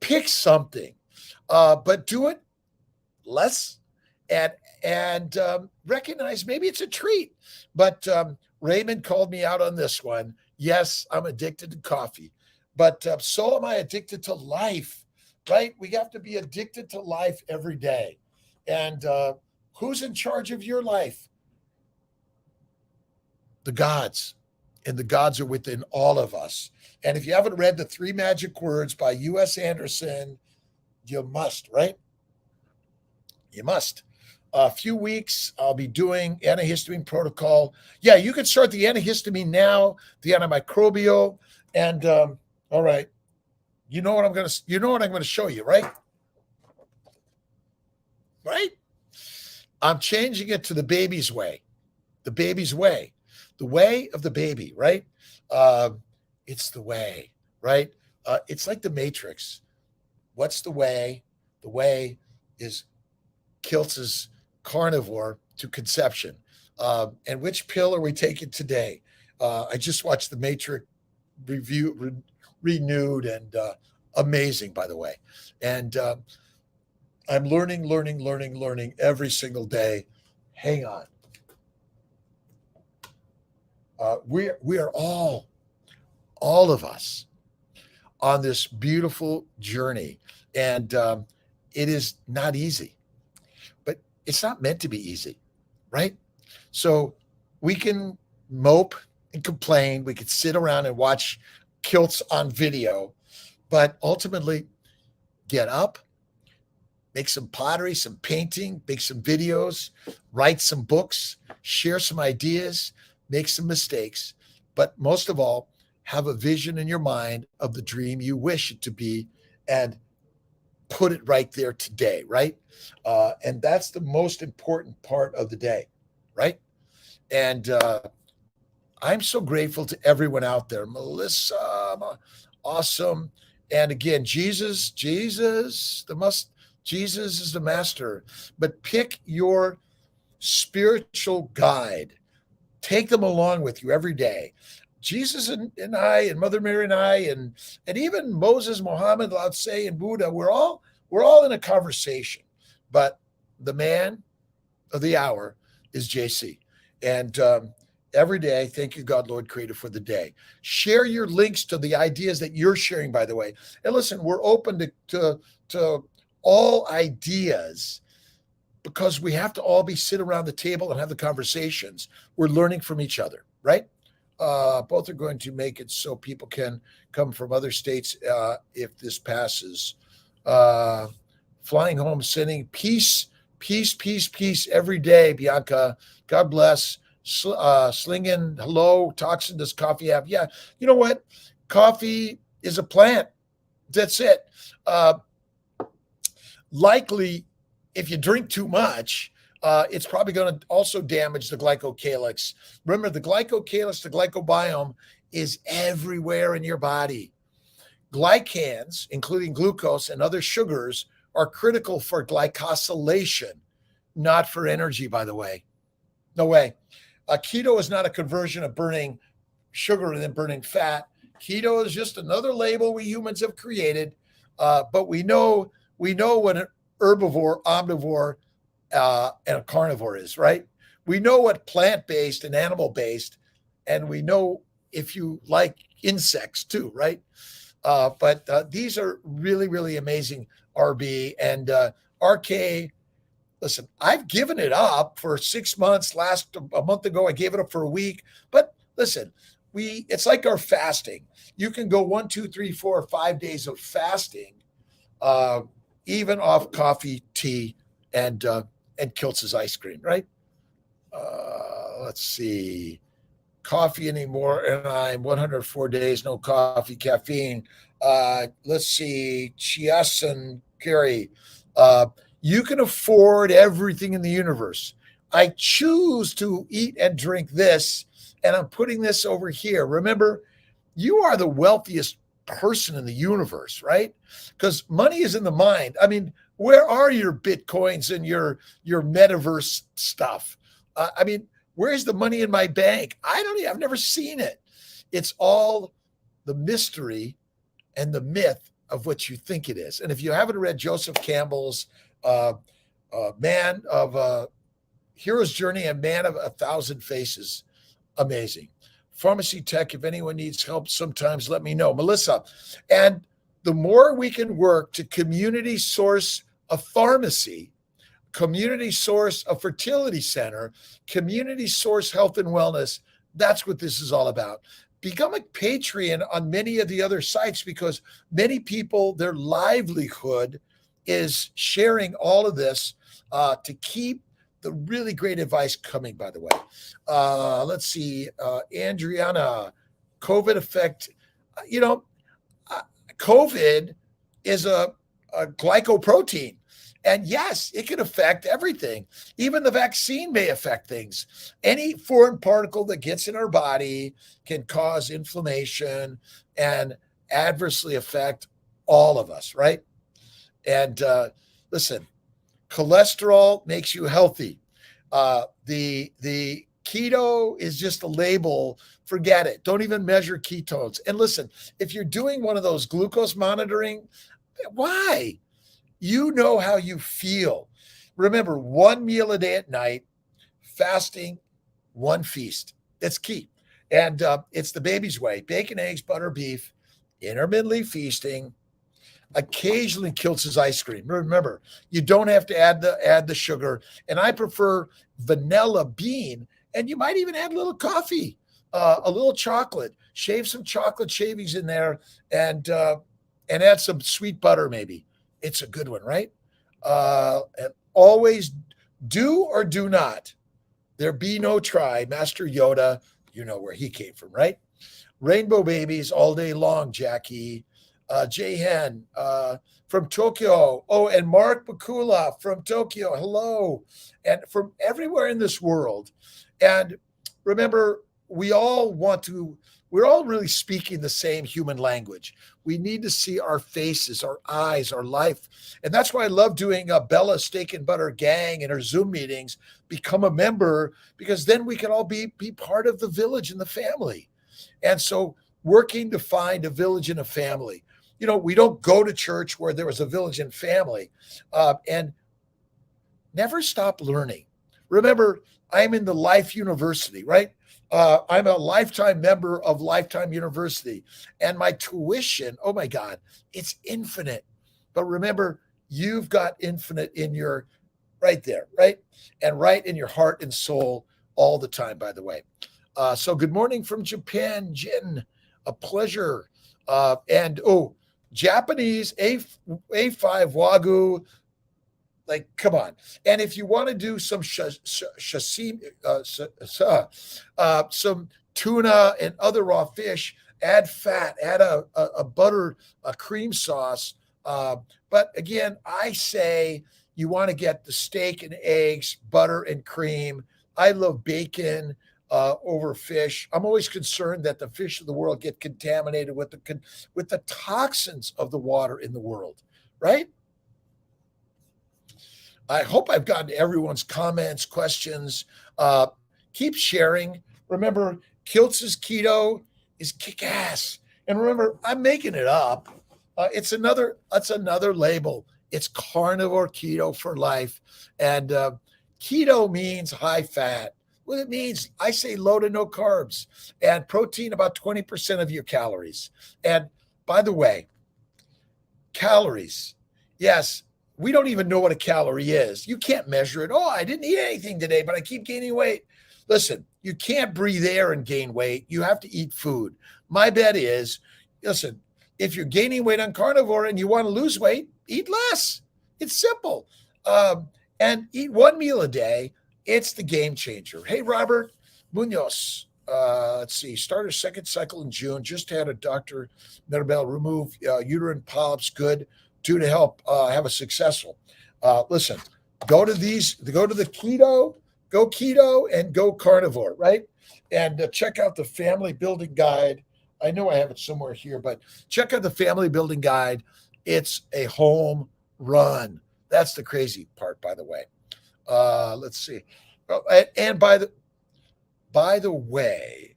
pick something, but do it less and recognize maybe it's a treat. But Raymond called me out on this one. Yes, I'm addicted to coffee, but so am I addicted to life, right? We have to be addicted to life every day. And who's in charge of your life? The gods. And the gods are within all of us. And if you haven't read The Three Magic Words by U.S. Anderson, you must, right? You must. A few weeks, I'll be doing antihistamine protocol. Yeah, you can start the antihistamine now, the antimicrobial, and all right. You know what I'm going to show you, right? Right? I'm changing it to the baby's way. The baby's way. The way of the baby, right? It's the way, right? It's like the Matrix. What's the way? The way is kiltz's carnivore to conception. And which pill are we taking today? I just watched the Matrix renewed and amazing, by the way. And I'm learning every single day. Hang on. We are all of us on this beautiful journey. And it is not easy, but it's not meant to be easy, right? So we can mope and complain. We could sit around and watch kilts on video, but ultimately get up, make some pottery, some painting, make some videos, write some books, share some ideas, make some mistakes, but most of all, have a vision in your mind of the dream you wish it to be and put it right there today, right? And that's the most important part of the day, right? And I'm so grateful to everyone out there. Melissa, awesome. And again, Jesus is the master. But pick your spiritual guide. Take them along with you every day. Jesus and I and Mother Mary and I and even Moses, Muhammad, Lao Tse, and Buddha, we're all in a conversation. But the man of the hour is JC. And every day, thank you, God, Lord, Creator, for the day. Share your links to the ideas that you're sharing, by the way. And listen, we're open to all ideas because we have to all sit around the table and have the conversations. We're learning from each other, right? Both are going to make it so people can come from other states if this passes. Flying home, sending peace every day, Bianca. God bless. Slinging, hello, toxin, does coffee have? Yeah, you know what? Coffee is a plant. That's it. Likely, if you drink too much, it's probably going to also damage the glycocalyx. Remember, the glycocalyx, the glycobiome, is everywhere in your body. Glycans, including glucose and other sugars, are critical for glycosylation, not for energy, by the way. No way. Keto is not a conversion of burning sugar and then burning fat. Keto is just another label we humans have created, but we know what an herbivore, omnivore, and a carnivore is, right? We know what plant-based and animal-based, and we know if you like insects too, right? But these are really, really amazing, RB. And RK, listen, I've given it up for 6 months. A month ago, I gave it up for a week. But listen, it's like our fasting. You can go 1, 2, 3, 4, or 5 days of fasting, even off coffee, tea, and kiltz's ice cream, right? Let's see, coffee anymore, and I'm 104 days, no coffee, caffeine. Let's see, Chiasan Gary. Uh, you can afford everything in the universe. I choose to eat and drink this, and I'm putting this over here. Remember, you are the wealthiest person in the universe, right? Because money is in the mind. I mean, where are your bitcoins and your metaverse stuff? I mean, where's the money in my bank? I've never seen it. It's all the mystery and the myth of what you think it is. And if you haven't read Joseph Campbell's uh, Man of Hero's Journey and Man of a Thousand Faces, amazing. Pharmacy tech, if anyone needs help, sometimes let me know. Melissa, and the more we can work to community source a pharmacy, community source a fertility center, community source health and wellness, that's what this is all about. Become a Patreon on many of the other sites because many people, their livelihood is sharing all of this to keep the really great advice coming, by the way. Let's see, Adriana, COVID effect. You know, uh, COVID is a glycoprotein. And yes, it can affect everything. Even the vaccine may affect things. Any foreign particle that gets in our body can cause inflammation and adversely affect all of us, right? And listen, cholesterol makes you healthy. The keto is just a label. Forget it. Don't even measure ketones. And listen, if you're doing one of those glucose monitoring, why? You know how you feel. Remember, one meal a day at night, fasting, one feast. That's key. And it's the baby's way: bacon, eggs, butter, beef, intermittently feasting, occasionally kiltz ice cream. Remember, you don't have to add the sugar. And I prefer vanilla bean, and you might even add a little coffee, a little chocolate. Shave some chocolate shavings in there, and add some sweet butter maybe. It's a good one, right? And always do or do not. There be no try. Master Yoda, you know where he came from, right? Rainbow babies all day long, Jackie. Jay Hen from Tokyo. Oh, and Mark Bakula from Tokyo. Hello. And from everywhere in this world. And remember, we're all really speaking the same human language. We need to see our faces, our eyes, our life. And that's why I love doing Bella Steak and Butter Gang in her Zoom meetings. Become a member, because then we can all be part of the village and the family. And so working to find a village and a family. You know, we don't go to church where there was a village and family. And never stop learning. Remember, I'm in the Life University, right? I'm a lifetime member of Lifetime University, and my tuition, oh my God, it's infinite. But remember, you've got infinite in your right there, right? And right in your heart and soul all the time, by the way. So good morning from Japan, Jin. A pleasure. And Japanese A5 Wagyu, like, come on. And if you want to do some sashimi, some tuna and other raw fish, add fat, add a butter, a cream sauce. But again, I say you want to get the steak and eggs, butter and cream. I love bacon over fish. I'm always concerned that the fish of the world get contaminated with the toxins of the water in the world, right? I hope I've gotten to everyone's comments, questions. Keep sharing. Remember, Kiltz's keto is kick ass. And remember, I'm making it up. That's another label. It's carnivore keto for life. And keto means high fat. Well, it means I say low to no carbs and protein about 20% of your calories. And by the way, calories. Yes, we don't even know what a calorie is. You can't measure it. Oh, I didn't eat anything today, but I keep gaining weight. Listen, you can't breathe air and gain weight. You have to eat food. My bet is, listen, if you're gaining weight on carnivore and you want to lose weight, eat less. It's simple. And eat one meal a day. It's the game changer. Hey, Robert Munoz. Let's see. Started second cycle in June. Just had a doctor, Metabel, remove uterine polyps. Good. Do to help have a successful. Listen, go to the keto, go keto, and go carnivore, right? And check out the family building guide. I know I have it somewhere here, but check out the family building guide. It's a home run. That's the crazy part, by the way. Let's see. Oh, and by the way,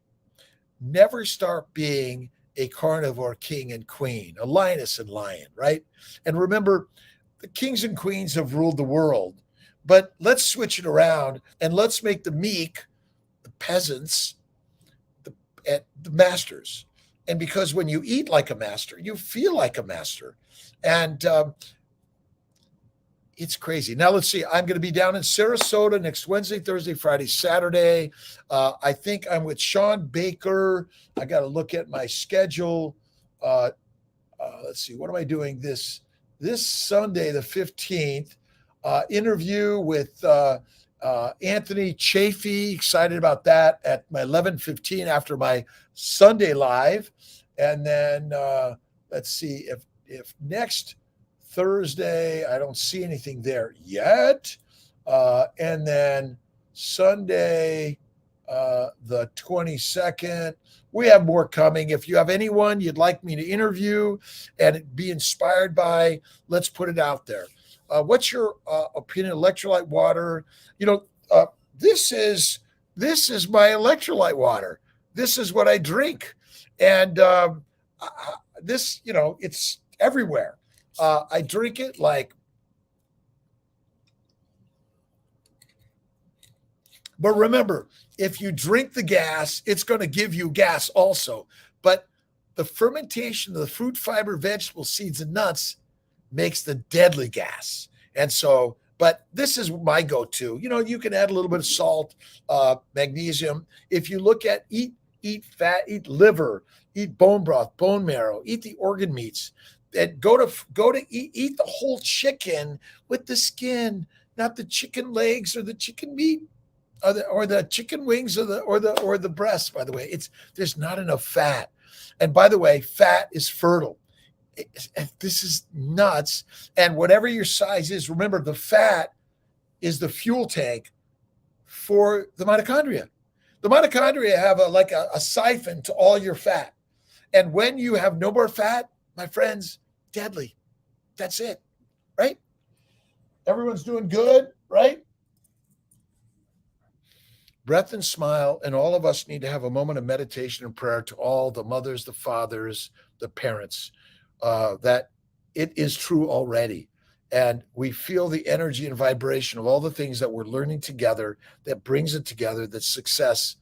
never start being a carnivore king and queen, a lioness and lion, right? And remember, the kings and queens have ruled the world, but let's switch it around and let's make the meek, the peasants, the, the masters. And because when you eat like a master, you feel like a master. And it's crazy. Now let's see. I'm going to be down in Sarasota next Wednesday, Thursday, Friday, Saturday. I think I'm with Sean Baker. I got to look at my schedule. Uh, let's see. What am I doing this Sunday, the 15th? Interview with Anthony Chafee. Excited about that at my 11:15 after my Sunday live, and then let's see if next Thursday, I don't see anything there yet. And then Sunday, the 22nd, we have more coming. If you have anyone you'd like me to interview and be inspired by, let's put it out there. What's your opinion? Electrolyte water. This is my electrolyte water. This is what I drink, and this, it's everywhere. I drink it like, but remember, if you drink the gas, it's going to give you gas also. But the fermentation of the fruit, fiber, vegetable, seeds, and nuts makes the deadly gas. And so, but this is my go-to. You can add a little bit of salt, magnesium. If you look at eat fat, eat liver, eat bone broth, bone marrow, eat the organ meats. And go to eat the whole chicken with the skin, not the chicken legs or the chicken meat, or the chicken wings or the breast. By the way, there's not enough fat, and by the way, fat is fertile. This is nuts. And whatever your size is, remember the fat is the fuel tank for the mitochondria. The mitochondria have a siphon to all your fat, and when you have no more fat, my friends, deadly. That's it, right? Everyone's doing good, right? Breath and smile, and all of us need to have a moment of meditation and prayer to all the mothers, the fathers, the parents, that it is true already. And we feel the energy and vibration of all the things that we're learning together that brings it together, that success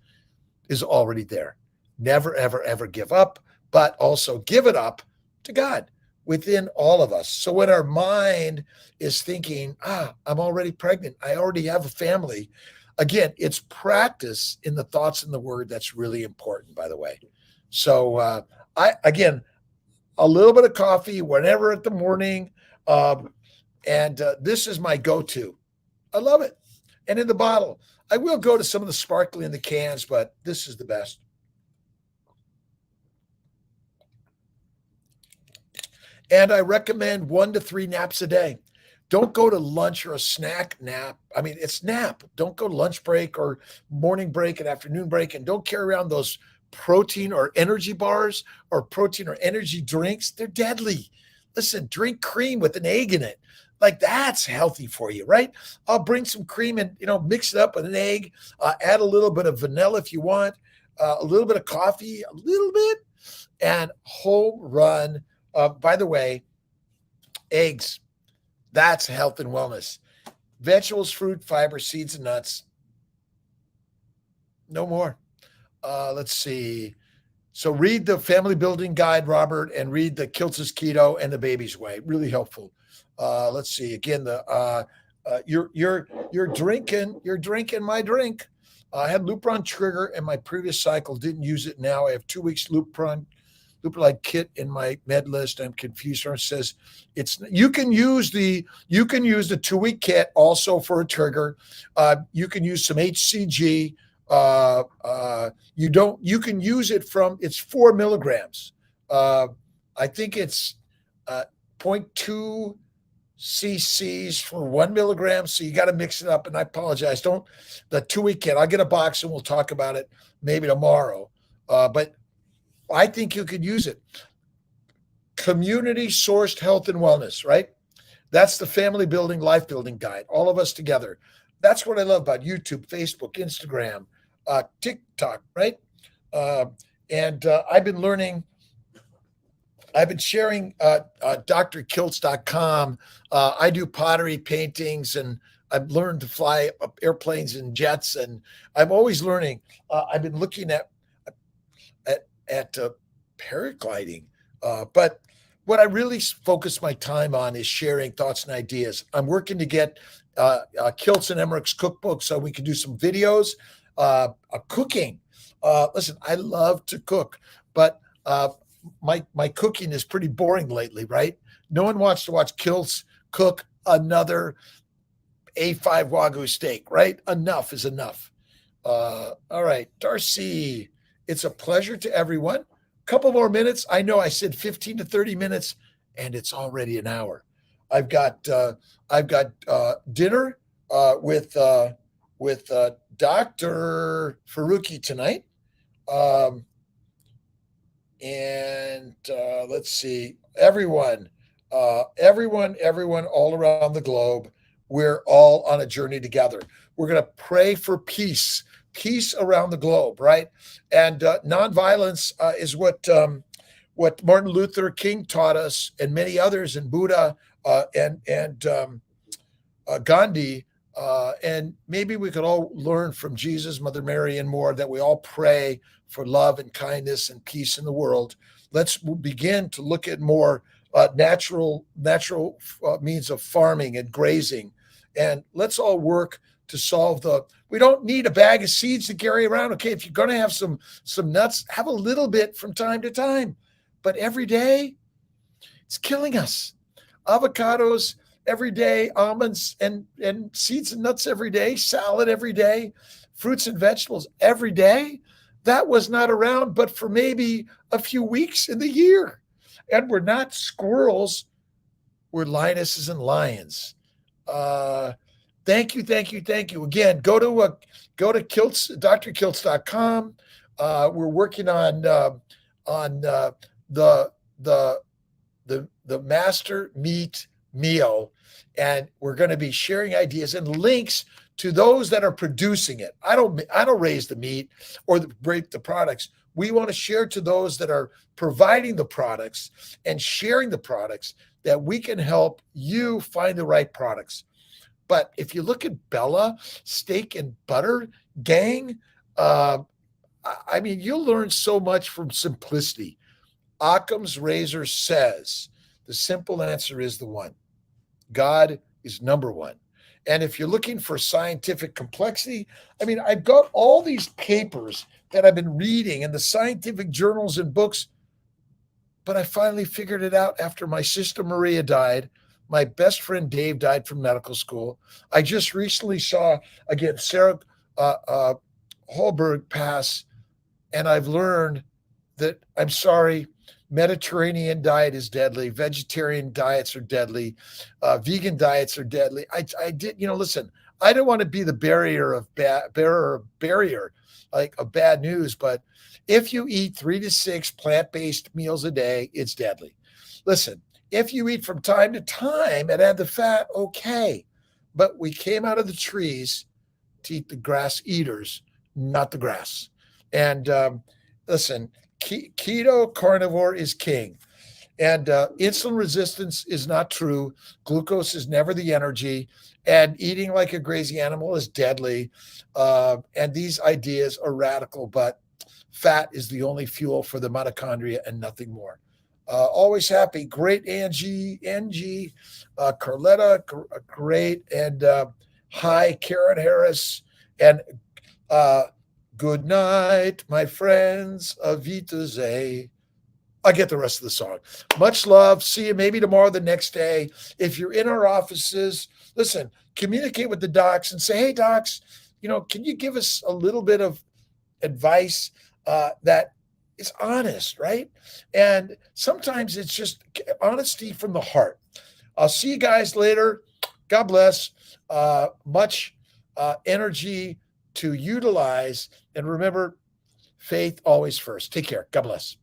is already there. Never, ever, ever give up, but also give it up to God within all of us. So when our mind is thinking, I'm already pregnant, I already have a family. Again, it's practice in the thoughts and the word that's really important, by the way. So a little bit of coffee whenever at the morning. And this is my go-to. I love it. And in the bottle, I will go to some of the sparkling in the cans, but this is the best. And I recommend 1 to 3 naps a day. Don't go to lunch or a snack nap. I mean, it's nap. Don't go to lunch break or morning break and afternoon break. And don't carry around those protein or energy bars or protein or energy drinks. They're deadly. Listen, drink cream with an egg in it. Like, that's healthy for you, right? I'll bring some cream and, mix it up with an egg. Add a little bit of vanilla if you want, a little bit of coffee, a little bit, and home run. By the way, eggs, that's health and wellness. Vegetables, fruit, fiber, seeds, and nuts. No more. Let's see. So read the Family Building Guide, Robert, and read the Kiltz Keto and the Baby's Way. Really helpful. Let's see. Again, you're drinking my drink. I had Lupron Trigger in my previous cycle. Didn't use it. Now I have 2 weeks Lupron lupulide kit in my med list. I'm confused. It says you can use the 2-week kit also for a trigger. You can use some HCG. You can use it from, it's 4 milligrams. I think it's 0.2 cc's for 1 milligram. So you got to mix it up. And I apologize. The 2-week kit, I'll get a box and we'll talk about it maybe tomorrow. But I think you could use it. Community sourced health and wellness, right? That's the family building, life building guide. All of us together. That's what I love about YouTube, Facebook, Instagram, TikTok, right? And I've been learning. I've been sharing drkiltz.com. I do pottery, paintings, and I've learned to fly up airplanes and jets, and I'm always learning. I've been looking at paragliding, but what I really focus my time on is sharing thoughts and ideas. I'm working to get Kiltz and Emmerich's cookbook so we can do some videos, cooking. Listen, I love to cook, but my cooking is pretty boring lately, right? No one wants to watch Kiltz cook another A5 Wagyu steak, right? Enough is enough. All right, Darcy, it's a pleasure to everyone. Couple more minutes. I know I said 15 to 30 minutes, and it's already an hour. I've got dinner with Dr. Faruqi tonight. And let's see, everyone all around the globe, we're all on a journey together. We're going to pray for peace around the globe, right? And nonviolence is what Martin Luther King taught us, and many others, and Buddha and Gandhi. And maybe we could all learn from Jesus, Mother Mary, and more, that we all pray for love and kindness and peace in the world. Let's begin to look at more natural means of farming and grazing. And let's all work to solve we don't need a bag of seeds to carry around. Okay, if you're going to have some nuts, have a little bit from time to time. But every day, it's killing us. Avocados every day, almonds and seeds and nuts every day, salad every day, fruits and vegetables every day. That was not around but for maybe a few weeks in the year. And we're not squirrels. We're lionesses and lions. Thank you. Again, go to Kiltz, drkiltz.com. We're working on the master meat meal, and we're going to be sharing ideas and links to those that are producing it. I don't raise the meat or break the products. We want to share to those that are providing the products and sharing the products, that we can help you find the right products. But if you look at Bella Steak and Butter Gang, I mean, you'll learn so much from simplicity. Occam's razor says the simple answer is the one. God is number one. And if you're looking for scientific complexity, I mean, I've got all these papers that I've been reading in the scientific journals and books, but I finally figured it out after my sister Maria died. My best friend Dave died from medical school. I just recently saw, again, Sarah Holberg pass, and I've learned that, I'm sorry, Mediterranean diet is deadly. Vegetarian diets are deadly. Vegan diets are deadly. I did, listen, I don't want to be the bearer of bad news, but if you eat 3 to 6 plant-based meals a day, it's deadly. Listen, if you eat from time to time and add the fat, okay. But we came out of the trees to eat the grass eaters, not the grass. And listen, keto carnivore is king. And insulin resistance is not true. Glucose is never the energy. And eating like a crazy animal is deadly. And these ideas are radical, but fat is the only fuel for the mitochondria and nothing more. Always happy. Great, Angie, Carletta, great. And hi, Karen Harris. And good night, my friends. Avita Zay. I get the rest of the song. Much love. See you maybe tomorrow, the next day. If you're in our offices, listen, communicate with the docs and say, hey, docs, can you give us a little bit of advice that is honest, right? And sometimes it's just honesty from the heart. I'll see you guys later. God bless. Much energy to utilize. And remember, faith always first. Take care. God bless.